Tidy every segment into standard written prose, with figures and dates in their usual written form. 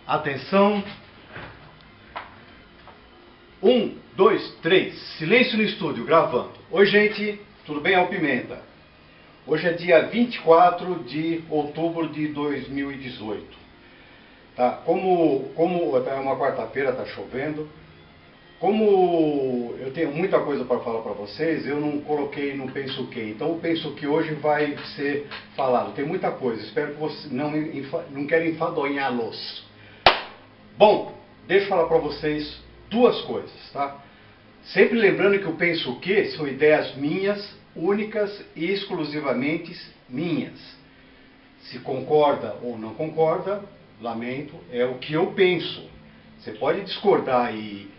Atenção. 1, 2, 3. Silêncio no estúdio, gravando. Oi, gente. Tudo bem? É o Pimenta. Hoje é dia 24 de outubro de 2018. Tá? Como é uma quarta-feira, tá chovendo. Como eu tenho muita coisa para falar para vocês, eu não coloquei no Penso Que. Então o Penso Que hoje vai ser falado. Tem muita coisa. Espero que vocês não querem enfadonhá-los. Bom, deixa eu falar para vocês duas coisas, tá? Sempre lembrando que o Penso Que são ideias minhas, únicas e exclusivamente minhas. Se concorda ou não concorda, lamento, é o que eu penso. Você pode discordar e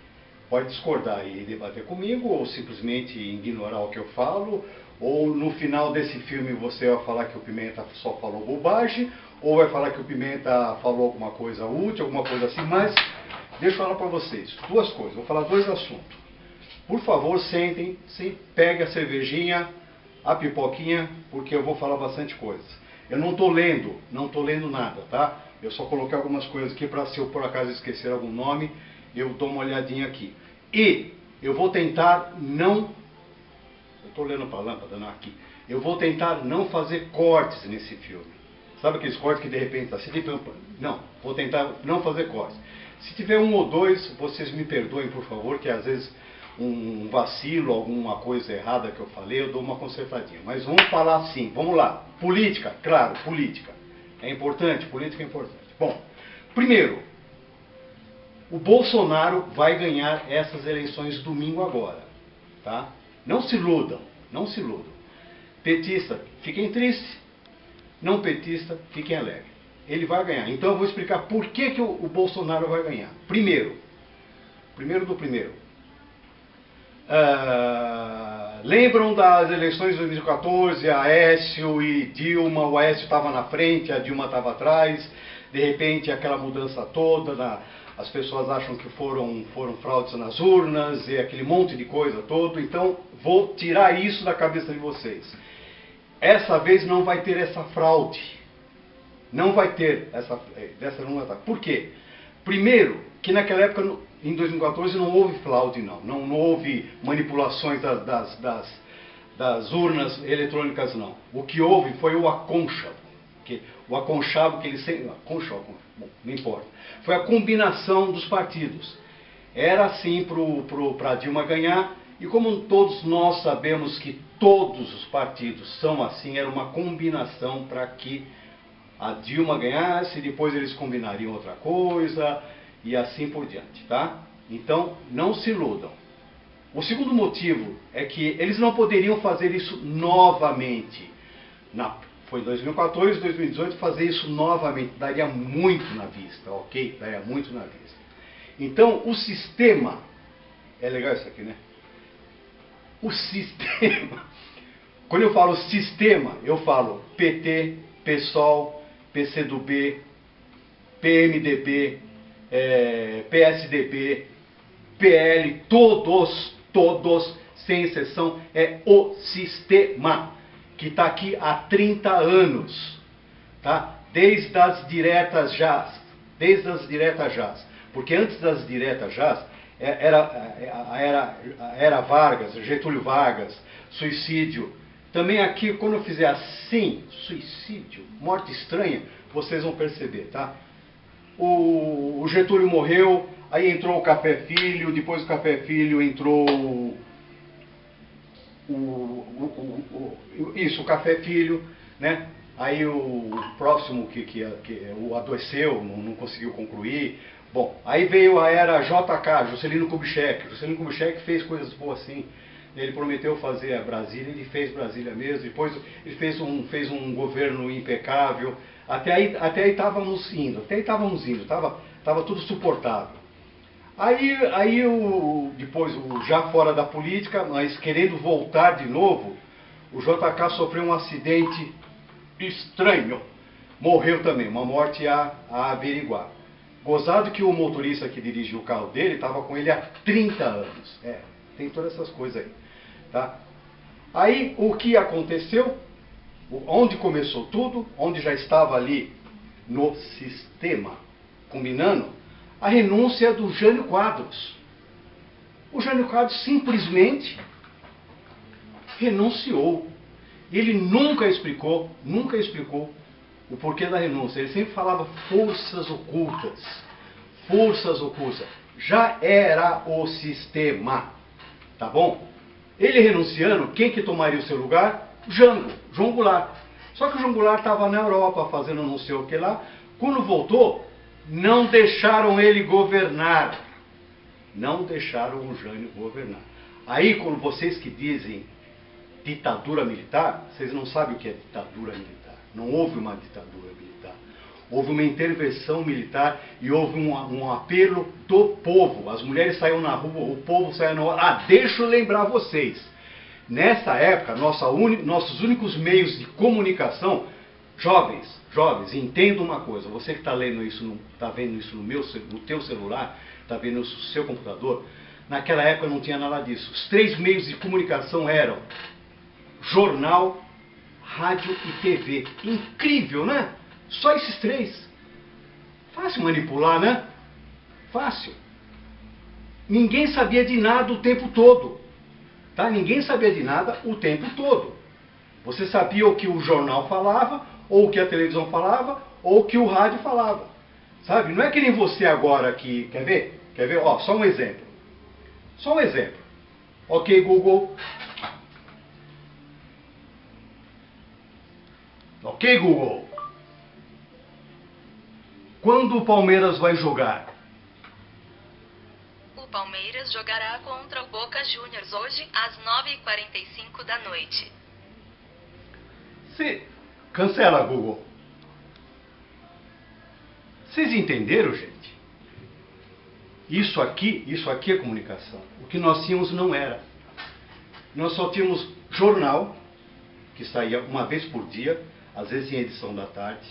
debater comigo, ou simplesmente ignorar o que eu falo, ou no final desse filme você vai falar que o Pimenta só falou bobagem, ou vai falar que o Pimenta falou alguma coisa útil, alguma coisa assim, mas deixa eu falar para vocês duas coisas, vou falar dois assuntos. Por favor, sentem, pegue a cervejinha, a pipoquinha, porque eu vou falar bastante coisa. Eu não estou lendo nada, tá? Eu só coloquei algumas coisas aqui para, se eu por acaso esquecer algum nome, eu dou uma olhadinha aqui. E eu vou tentar não... Eu estou olhando para a lâmpada, não aqui. Eu vou tentar não fazer cortes nesse filme. Sabe aqueles cortes que de repente... Não, vou tentar não fazer cortes. Se tiver um ou dois, vocês me perdoem, por favor, que às vezes um vacilo, alguma coisa errada que eu falei, eu dou uma consertadinha. Mas vamos falar assim, vamos lá. Política, claro, política. É importante, política é importante. Bom, primeiro, o Bolsonaro vai ganhar essas eleições domingo agora, tá? Não se iludam, não se iludam. Petista, fiquem tristes. Não petista, fiquem alegres. Ele vai ganhar. Então eu vou explicar por que o Bolsonaro vai ganhar. Primeiro do primeiro. Lembram das eleições de 2014, Aécio e Dilma, o Aécio estava na frente, a Dilma estava atrás, de repente aquela mudança toda, as pessoas acham que foram fraudes nas urnas e aquele monte de coisa todo, então vou tirar isso da cabeça de vocês. Essa vez não vai ter essa fraude, não vai ter dessa não vai ter. Por quê? Primeiro, que naquela época, em 2014, não houve fraude, não houve manipulações das urnas eletrônicas, não. O que houve foi o aconchavo. O aconchavo que eles sempre... Bom, não importa. Foi a combinação dos partidos. Era assim para Dilma ganhar, e como todos nós sabemos que todos os partidos são assim, era uma combinação para que a Dilma ganhasse, e depois eles combinariam outra coisa, e assim por diante, tá? Então, não se iludam. O segundo motivo é que eles não poderiam fazer isso novamente. Foi em 2014, 2018, fazer isso novamente, daria muito na vista, ok? Daria muito na vista. Então, o sistema... É legal isso aqui, né? O sistema... Quando eu falo sistema, eu falo PT, PSOL, PCdoB, PMDB, PSDB, PL, todos, sem exceção, é o sistema que está aqui há 30 anos, tá? Desde as diretas jaz, porque antes das diretas jaz, era Vargas, Getúlio Vargas, suicídio. Também aqui, quando eu fizer assim, suicídio, morte estranha, vocês vão perceber, tá? O Getúlio morreu, aí entrou o Café Filho, depois do Café Filho entrou o Café Filho, né? Aí o próximo que o adoeceu, não conseguiu concluir. Bom, aí veio a era JK, Juscelino Kubitschek. Juscelino Kubitschek fez coisas boas assim. Ele prometeu fazer a Brasília, ele fez Brasília mesmo. Depois ele fez um governo impecável. Até aí estávamos indo, estava tudo suportável. Aí depois, já fora da política, mas querendo voltar de novo, o JK sofreu um acidente estranho. Morreu também, uma morte a averiguar. Gozado que o motorista que dirigiu o carro dele estava com ele há 30 anos. Tem todas essas coisas aí. Tá? Aí o que aconteceu? Onde começou tudo? Onde já estava ali no sistema. combinando a renúncia do Jânio Quadros. O Jânio Quadros simplesmente renunciou. Ele nunca explicou o porquê da renúncia. Ele sempre falava forças ocultas. Forças ocultas. Já era o sistema. Tá bom? Ele renunciando, quem que tomaria o seu lugar? João Goulart. Só que o João Goulart estava na Europa fazendo não sei o que lá. Quando voltou, não deixaram ele governar. Não deixaram o Jânio governar. Aí, quando vocês que dizem ditadura militar, vocês não sabem o que é ditadura militar. Não houve uma ditadura militar. Houve uma intervenção militar e houve um apelo do povo. As mulheres saíram na rua, o povo saiu na rua. Ah, deixa eu lembrar vocês. Nessa época, nossos únicos meios de comunicação, jovens, entenda uma coisa. Você que está lendo isso, está vendo isso no teu celular, está vendo isso no seu computador. Naquela época não tinha nada disso. Os 3 meios de comunicação eram jornal, rádio e TV. Incrível, né? Só esses 3. Fácil manipular, né? Fácil. Ninguém sabia de nada o tempo todo. Tá? Ninguém sabia de nada o tempo todo. Você sabia o que o jornal falava, ou o que a televisão falava, ou o que o rádio falava. Sabe? Não é que nem você agora que... Quer ver? Quer ver? Ó, só um exemplo. Só um exemplo. Ok, Google. Ok, Google. Quando o Palmeiras vai jogar? O Palmeiras jogará contra o Boca Juniors hoje às 9h45 da noite. Cancela, Google. Vocês entenderam, gente? Isso aqui é comunicação. O que nós tínhamos não era. Nós só tínhamos jornal, que saía uma vez por dia, às vezes em edição da tarde,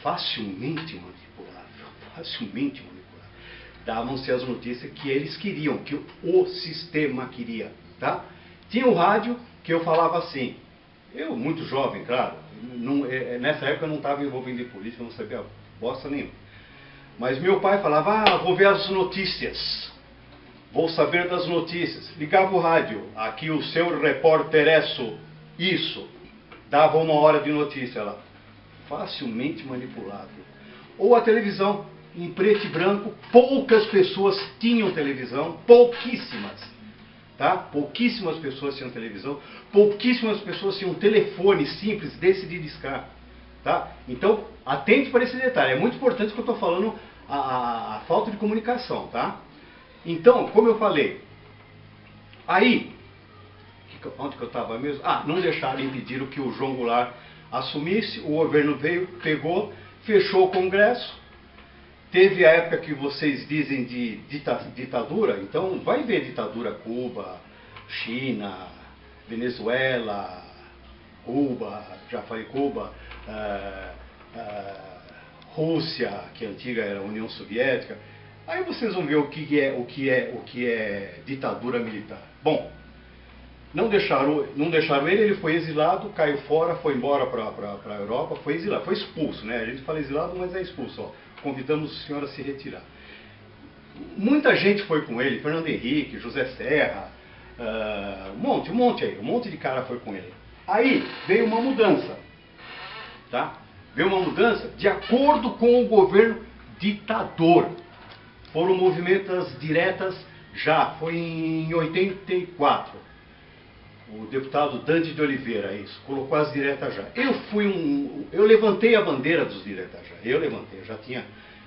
facilmente manipulável. Davam-se as notícias que eles queriam, que o sistema queria. Tá? Tinha o rádio, que eu falava assim, eu muito jovem, claro, nessa época eu não estava envolvido em política, não sabia bosta nenhuma. Mas meu pai falava, vou ver as notícias, vou saber das notícias. Ligava o rádio, aqui o seu repórter isso, dava 1 hora de notícia lá. Facilmente manipulável. Ou a televisão, em preto e branco, poucas pessoas tinham televisão, pouquíssimas. Tá? Pouquíssimas pessoas tinham televisão, pouquíssimas pessoas tinham telefone simples desse de discar. Tá? Então, atente para esse detalhe. É muito importante que eu estou falando a falta de comunicação. Tá? Então, como eu falei, aí, onde que eu estava mesmo? Não deixaram, impediram que o João Goulart assumisse, o governo veio, pegou, fechou o Congresso. Teve a época que vocês dizem de ditadura, então vai ver ditadura Cuba, China, Venezuela, Cuba, já falei Cuba, Rússia, que antiga era a União Soviética. Aí vocês vão ver o que é ditadura militar. Bom, não deixaram ele foi exilado, caiu fora, foi embora para a Europa, foi exilado, foi expulso, né? A gente fala exilado, mas é expulso, ó. Convidamos o senhor a se retirar. Muita gente foi com ele, Fernando Henrique, José Serra, um monte de cara foi com ele. Aí veio uma mudança, tá? Veio uma mudança de acordo com o governo ditador. Foram movimentos diretas já, foi em 84. O deputado Dante de Oliveira, isso, colocou as diretas já. Eu levantei a bandeira dos diretas já. Eu já tinha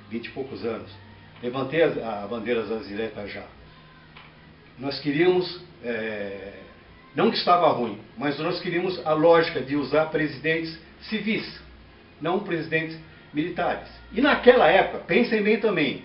20 e poucos anos. Levantei a bandeira das diretas já. Nós queríamos, não que estava ruim, mas nós queríamos a lógica de usar presidentes civis, não presidentes militares. E naquela época, pensem bem também,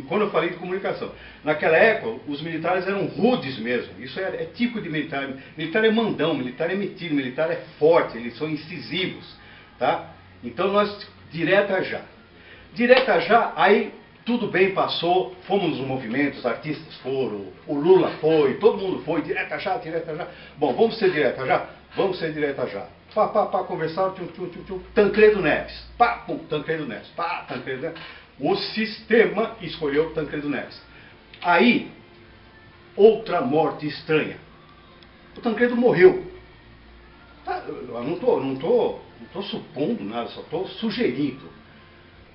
quando eu falei de comunicação, naquela época os militares eram rudes mesmo, isso é tipo de militar. Militar é mandão, militar é metido, militar é forte, eles são incisivos, tá? Então nós, direta já, aí tudo bem, passou, fomos nos movimentos, os artistas foram, o Lula foi, todo mundo foi, direta já. Bom, vamos ser direta já? Vamos ser direta já. conversaram, Tancredo Neves, Tancredo Neves, Tancredo Neves. O sistema escolheu Tancredo Neves. Aí, outra morte estranha. O Tancredo morreu. Eu não tô supondo nada, só estou sugerindo.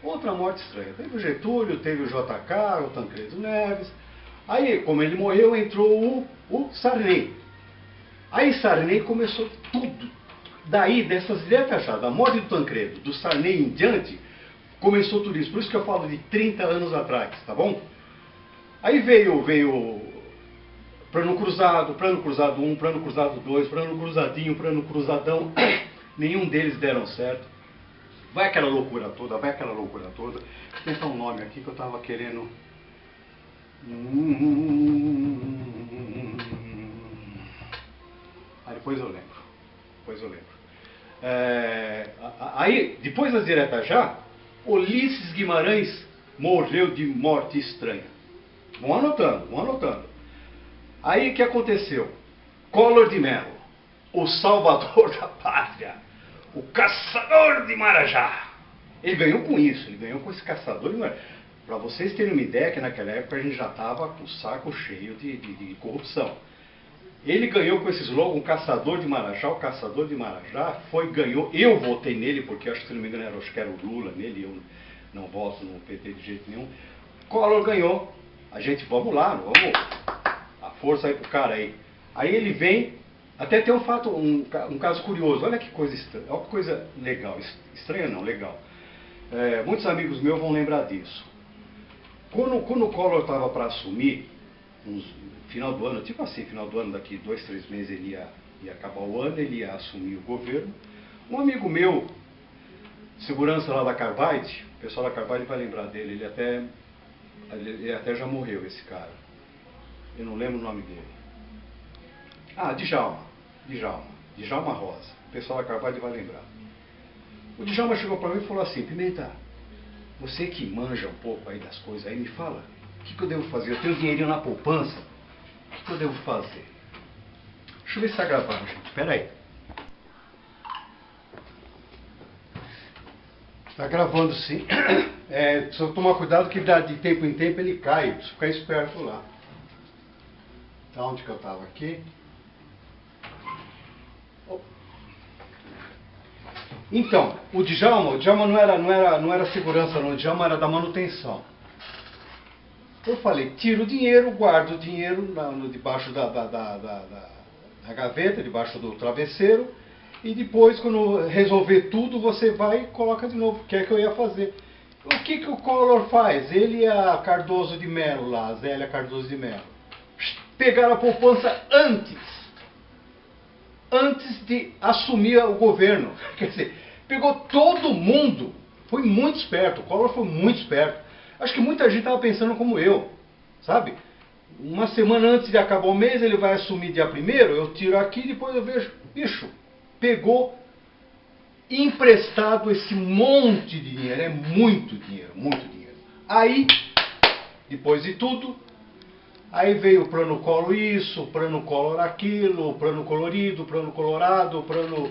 Outra morte estranha. Teve o Getúlio, teve o JK, o Tancredo Neves. Aí, como ele morreu, entrou o Sarney. Aí Sarney começou tudo. Daí, dessas diretas já, da morte do Tancredo, do Sarney em diante, começou tudo isso. Por isso que eu falo de 30 anos atrás, tá bom? Aí veio Plano Cruzado 1, Plano Cruzado 2, Plano Cruzadinho, Plano Cruzadão. Nenhum deles deram certo. Vai aquela loucura toda. Vou tentar um nome aqui que eu estava querendo. Depois eu lembro. Aí, depois das diretas já, Ulisses Guimarães morreu de morte estranha. Vão anotando. Aí o que aconteceu? Collor de Mello, o salvador da pátria, o caçador de Marajá. Ele ganhou com isso, ele ganhou com esse caçador de Marajá. Para vocês terem uma ideia que naquela época a gente já estava com o saco cheio de corrupção. Ele ganhou com esse slogan, caçador de Marajá. O caçador de Marajá ganhou. Eu votei nele, porque acho que, se não me engano, acho que era o Lula nele, eu não voto no PT de jeito nenhum. Collor ganhou. A gente, vamos lá, vamos. A força aí pro cara aí. Aí ele vem, até tem um fato, um caso curioso. Olha que coisa estranha, olha que coisa legal. Estranha não, legal. Muitos amigos meus vão lembrar disso. Quando o Collor estava para assumir, final do ano, tipo assim, final do ano, daqui 2, 3 meses ele ia acabar o ano, ele ia assumir o governo. Um amigo meu, segurança lá da Carbaide, o pessoal da Carbaide vai lembrar dele, ele até já morreu, esse cara. Eu não lembro o nome dele. Djalma Rosa. O pessoal da Carbaide vai lembrar. O Djalma chegou para mim e falou assim: Pimenta, você que manja um pouco aí das coisas aí, me fala, o que eu devo fazer? Eu tenho dinheirinho na poupança, o que eu devo fazer? Deixa eu ver se está gravando, gente. Espera aí. Está gravando sim. Só tomar cuidado que de tempo em tempo ele cai. Preciso ficar esperto lá. Tá, onde que eu estava aqui? Então, o Djalma não era segurança, não. O Djalma era da manutenção. Eu falei, tira o dinheiro, guarda o dinheiro debaixo da gaveta, debaixo do travesseiro, e depois, quando resolver tudo, você vai e coloca de novo, que é que eu ia fazer. O que o Collor faz? Ele e a Cardoso de Mello lá, a Zélia Cardoso de Mello, pegaram a poupança antes de assumir o governo. Quer dizer, pegou todo mundo. Foi muito esperto. O Collor foi muito esperto. Acho que muita gente estava pensando como eu, sabe? Uma semana antes de acabar o mês, ele vai assumir dia 1º, eu tiro aqui e depois eu vejo. Bicho, pegou emprestado esse monte de dinheiro. É muito dinheiro, muito dinheiro. Aí, depois de tudo, aí veio o plano Collor isso, o plano Collor aquilo, o plano colorido, o plano colorado, o plano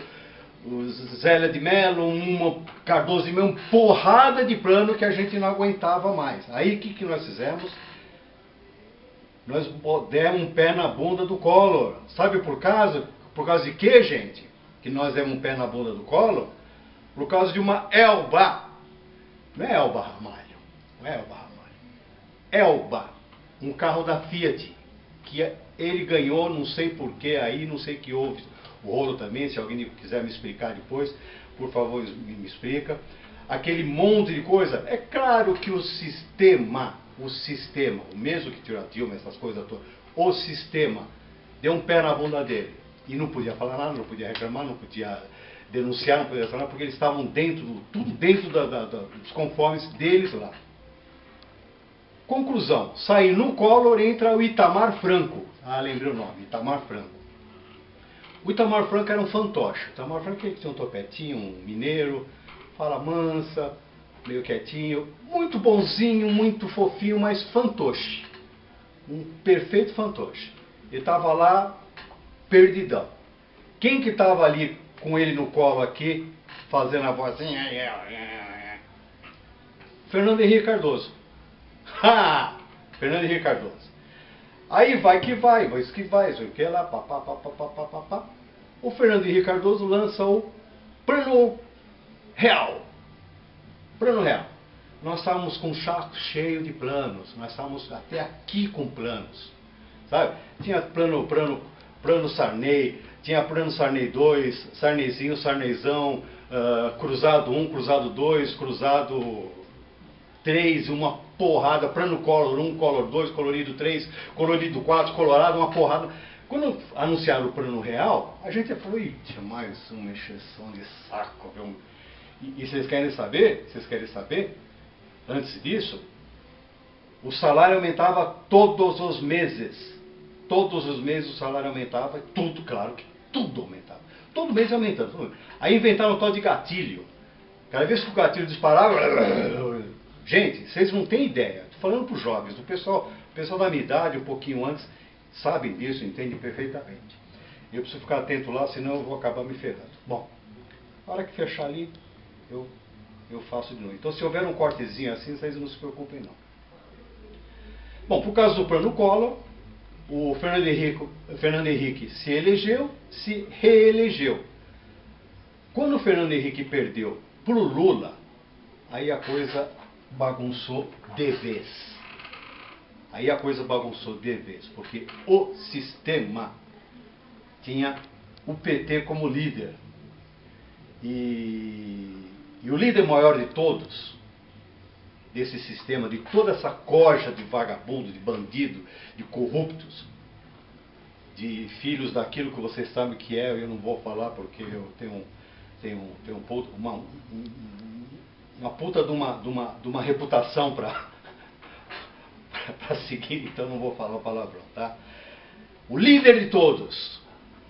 Zélia de Mello, Cardoso de Mello, porrada de plano que a gente não aguentava mais. Aí o que nós fizemos? Nós demos um pé na bunda do Collor. Sabe por causa de quê, gente? Que nós demos um pé na bunda do Collor? Por causa de uma Elba. Não é Elba Ramalho. Não é Elba Ramalho. Elba. Um carro da Fiat, que ele ganhou, não sei porquê aí, não sei que houve o rolo também, se alguém quiser me explicar depois, por favor, me explica. Aquele monte de coisa, é claro que o sistema, o mesmo que tirou a Dilma, essas coisas todas, o sistema deu um pé na bunda dele. E não podia falar nada, não podia reclamar, não podia denunciar, não podia falar nada, porque eles estavam tudo dentro dos conformes deles lá. Conclusão, sai no Collor, entra o Itamar Franco. Lembrei o nome, Itamar Franco. O Itamar Franco era um fantoche. O Itamar Franco tinha um topetinho, um mineiro, fala mansa, meio quietinho, muito bonzinho, muito fofinho, mas fantoche. Um perfeito fantoche. Ele estava lá, perdidão. Quem que estava ali com ele no colo aqui, fazendo a vozinha. Fernando Henrique Cardoso. Ha! Fernando Henrique Cardoso. Aí vai que vai, vai que vai, isso que lá, pá. O Fernando Henrique Cardoso lança o Plano Real. Plano Real. Nós estávamos com um saco cheio de planos, nós estávamos até aqui com planos, sabe? Tinha plano Sarney, tinha plano Sarney 2, Sarneyzinho, Sarneyzão, cruzado 1, cruzado 2, cruzado 3, uma porrada, plano Collor 1, Collor 2, colorido 3, colorido 4, colorado, uma porrada. Quando anunciaram o Plano Real, a gente falou, tinha mais uma encheção de saco, viu? E vocês querem saber? Antes disso, o salário aumentava todos os meses. Todos os meses o salário aumentava, tudo, claro que tudo aumentava. Todo mês aumentando. Aí inventaram o tal de gatilho. Cada vez que o gatilho disparava... Gente, vocês não têm ideia. Estou falando para os jovens, o pessoal da minha idade, um pouquinho antes, sabem disso, entendem perfeitamente. Eu preciso ficar atento lá, senão eu vou acabar me ferrando. Bom, na hora que fechar ali, eu faço de novo. Então, se houver um cortezinho assim, vocês não se preocupem, não. Bom, por causa do Plano Collor, o Fernando Henrique se reelegeu. Quando o Fernando Henrique perdeu para o Lula, aí a coisa bagunçou de vez. Porque o sistema tinha o PT como líder. E o líder maior de todos, desse sistema, de toda essa corja de vagabundo, de bandido, de corruptos, de filhos daquilo que vocês sabem que é, eu não vou falar porque eu tenho uma puta de uma reputação para seguir, então não vou falar o palavrão, tá? O líder de todos.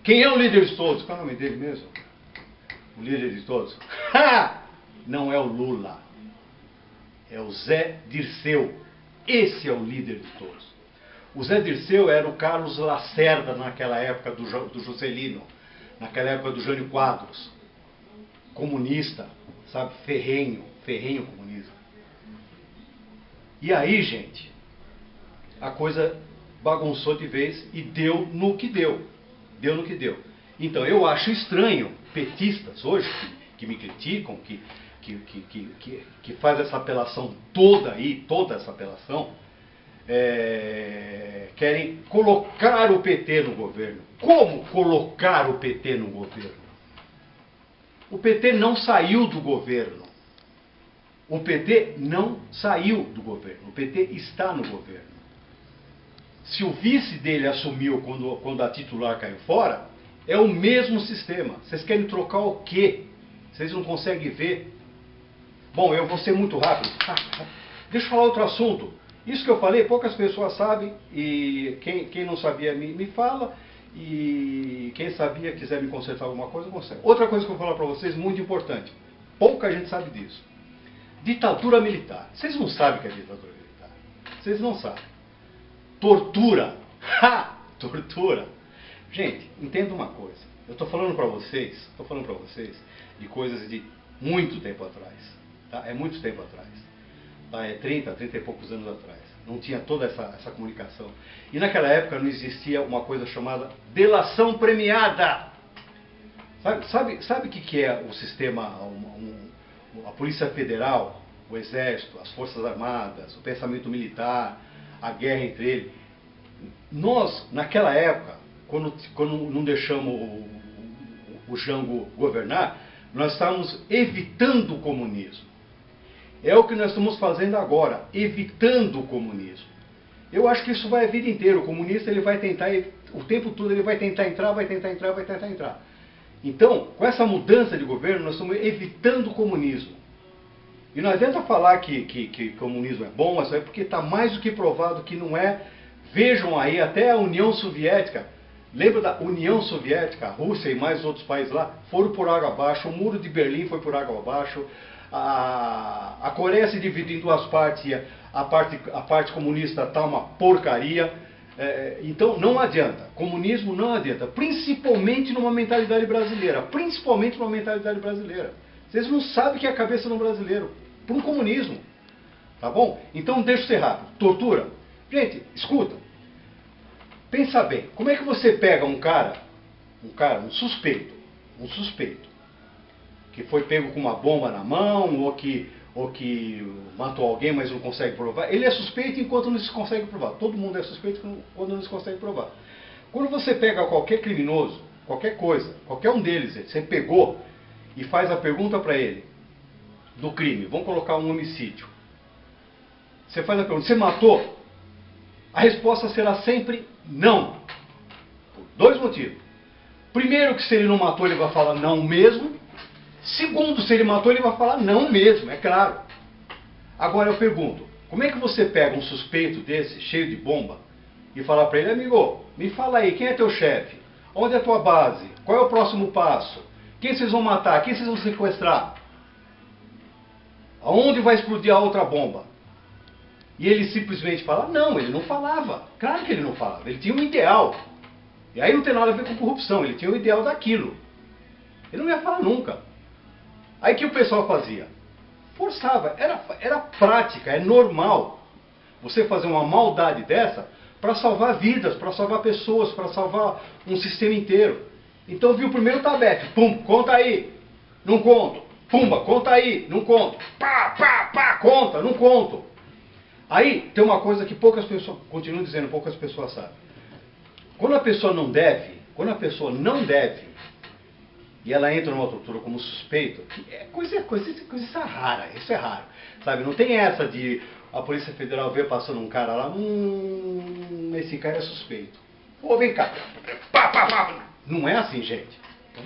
Quem é o líder de todos? Qual é o nome dele mesmo? O líder de todos? Não é o Lula. É o Zé Dirceu. Esse é o líder de todos. O Zé Dirceu era o Carlos Lacerda naquela época do Juscelino. Naquela época do Jânio Quadros. Comunista, sabe? Ferrenho comunista. E aí, gente, a coisa bagunçou de vez e deu no que deu. Então, eu acho estranho petistas hoje, que me criticam, que faz essa apelação toda essa apelação, querem colocar o PT no governo. Como colocar o PT no governo? O PT não saiu do governo. O PT não saiu do governo. O PT está no governo. Se o vice dele assumiu quando a titular caiu fora, é o mesmo sistema. Vocês querem trocar o quê? Vocês não conseguem ver? Bom, eu vou ser muito rápido. Deixa eu falar outro assunto. Isso que eu falei, poucas pessoas sabem, e quem não sabia me fala, e quem sabia quiser me consertar alguma coisa, consegue. Outra coisa que eu vou falar para vocês, muito importante. Pouca gente sabe disso. Ditadura militar. Vocês não sabem o que é ditadura militar. Vocês não sabem. Tortura. Tortura. Gente, entenda uma coisa. Eu estou falando para vocês de coisas de muito tempo atrás. Tá? É muito tempo atrás. Tá? É 30 e poucos anos atrás. Não tinha toda essa comunicação. E naquela época não existia uma coisa chamada delação premiada. Sabe o que é o sistema, a Polícia Federal, o Exército, as Forças Armadas, o pensamento militar, a guerra entre eles? Nós, naquela época, quando não deixamos o Jango governar, nós estávamos evitando o comunismo. É o que nós estamos fazendo agora, evitando o comunismo. Eu acho que isso vai a vida inteira. O comunista ele vai tentar, o tempo todo ele vai tentar entrar. Então, com essa mudança de governo, nós estamos evitando o comunismo. E não adianta falar que comunismo é bom, mas é porque está mais do que provado que não é. Vejam aí, até a União Soviética, lembra da União Soviética, a Rússia e mais outros países lá, foram por água abaixo, o muro de Berlim foi por água abaixo, a Coreia se dividiu em duas partes, a parte comunista está uma porcaria, Então não adianta, comunismo não adianta, principalmente numa mentalidade brasileira, Vocês não sabem o que é a cabeça de um brasileiro, por um comunismo, tá bom? Então deixa eu ser rápido, tortura. Gente, escuta, pensa bem, como é que você pega um suspeito, que foi pego com uma bomba na mão, ou que matou alguém, mas não consegue provar. Ele é suspeito enquanto não se consegue provar. Todo mundo é suspeito quando não se consegue provar. Quando você pega qualquer criminoso, qualquer coisa, qualquer um deles, você pegou e faz a pergunta para ele do crime, vamos colocar um homicídio. Você faz a pergunta, você matou? A resposta será sempre não. Por dois motivos. Primeiro, que se ele não matou, ele vai falar não mesmo. Segundo, se ele matou, ele vai falar não mesmo, é claro. Agora eu pergunto, como é que você pega um suspeito desse, cheio de bomba, e fala para ele, amigo, me fala aí, quem é teu chefe? Onde é a tua base? Qual é o próximo passo? Quem vocês vão matar? Quem vocês vão sequestrar? Aonde vai explodir a outra bomba? E ele simplesmente fala, não, ele não falava. Claro que ele não falava, ele tinha um ideal. E aí não tem nada a ver com corrupção, ele tinha o ideal daquilo. Ele não ia falar nunca. Aí o que o pessoal fazia? Forçava, era prática, é normal você fazer uma maldade dessa para salvar vidas, para salvar pessoas, para salvar um sistema inteiro. Então viu primeiro o Tabef, pum, conta aí, não conto. Pumba, conta aí, não conto. Pá, conta, não conto. Aí tem uma coisa que poucas pessoas, continuo dizendo, poucas pessoas sabem. Quando a pessoa não deve, e ela entra numa tortura como suspeito, coisa rara, isso é raro. Sabe, não tem essa de a Polícia Federal ver passando um cara lá, esse cara é suspeito. Ô, vem cá, não é assim, gente.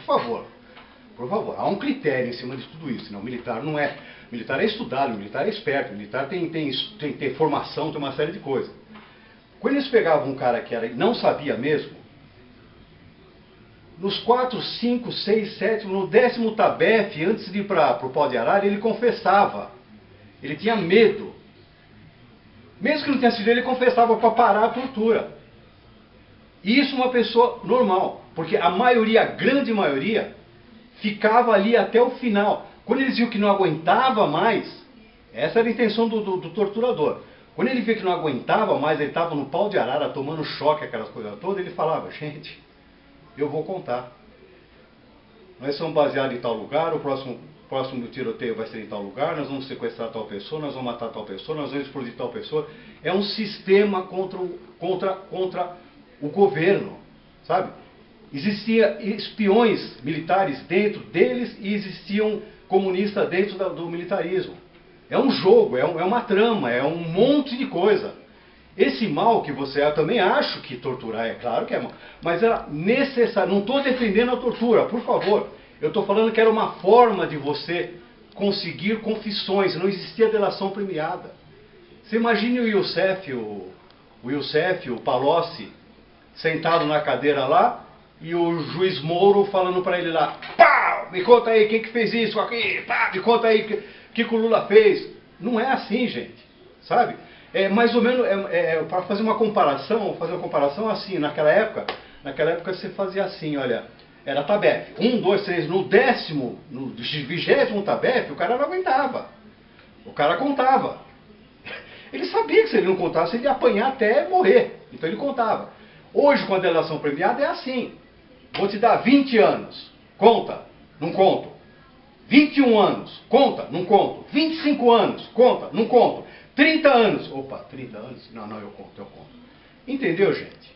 Por favor, há um critério em cima de tudo isso, não, militar não é. Militar é estudado, militar é esperto, militar tem formação, tem uma série de coisas. Quando eles pegavam um cara que não sabia mesmo, nos 4, 5, 6, 7, no 10º Tabef, antes de ir para o pau de arara, ele confessava. Ele tinha medo. Mesmo que não tenha sido ele, confessava para parar a tortura. E isso uma pessoa normal, porque a maioria, a grande maioria, ficava ali até o final. Quando eles viam que não aguentava mais, essa era a intenção do torturador. Quando ele via que não aguentava mais, ele estava no pau de arara, tomando choque, aquelas coisas todas, ele falava, gente, eu vou contar. Nós somos baseados em tal lugar, o próximo tiroteio vai ser em tal lugar, nós vamos sequestrar tal pessoa, nós vamos matar tal pessoa, nós vamos explodir tal pessoa. É um sistema contra o governo, sabe? Existiam espiões militares dentro deles e existiam comunistas dentro do militarismo. É um jogo, é uma trama, é um monte de coisa. Esse mal que você... Eu também acho que torturar é claro que é mal, mas era necessário. Não estou defendendo a tortura, por favor. Eu estou falando que era uma forma de você conseguir confissões, não existia delação premiada. Você imagine o Youssef, o Palocci, sentado na cadeira lá, e o juiz Moro falando para ele lá, pá, me conta aí quem que fez isso aqui, pá, me conta aí o que o Lula fez. Não é assim, gente, sabe? É mais ou menos, para fazer uma comparação assim, naquela época você fazia assim, olha, era Tabef, 1, 2, 3, no 20º Tabef, o cara não aguentava, o cara contava. Ele sabia que se ele não contasse, ele ia apanhar até morrer, então ele contava. Hoje, com a delação premiada, é assim, vou te dar 20 anos, conta, não conto. 21 anos, conta, não conto. 25 anos, conta, não conto. 30 anos, opa, 30 anos? Não, eu conto. Entendeu, gente?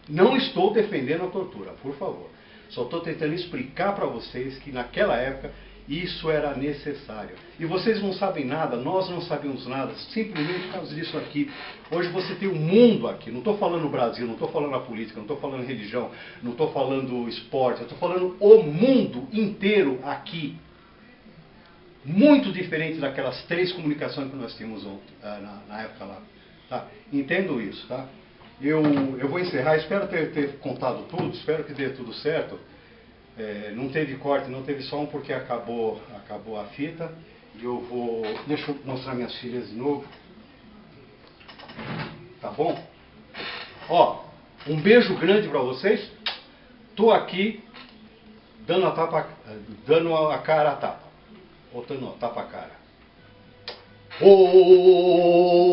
Não estou defendendo a tortura, por favor. Só estou tentando explicar para vocês que naquela época isso era necessário. E vocês não sabem nada, nós não sabemos nada, simplesmente por causa disso aqui. Hoje você tem um mundo aqui, não estou falando Brasil, não estou falando a política, não estou falando religião, não estou falando esporte, eu estou falando o mundo inteiro aqui. Muito diferente daquelas 3 comunicações que nós tínhamos na época lá. Tá? Entendo isso, tá? Eu vou encerrar, espero ter contado tudo, espero que dê tudo certo. Não teve corte, não teve som porque acabou a fita. Deixa eu mostrar minhas filhas de novo. Tá bom? Ó, um beijo grande pra vocês. Tô aqui dando a cara a tapa. Botando a tapa a cara. Oh!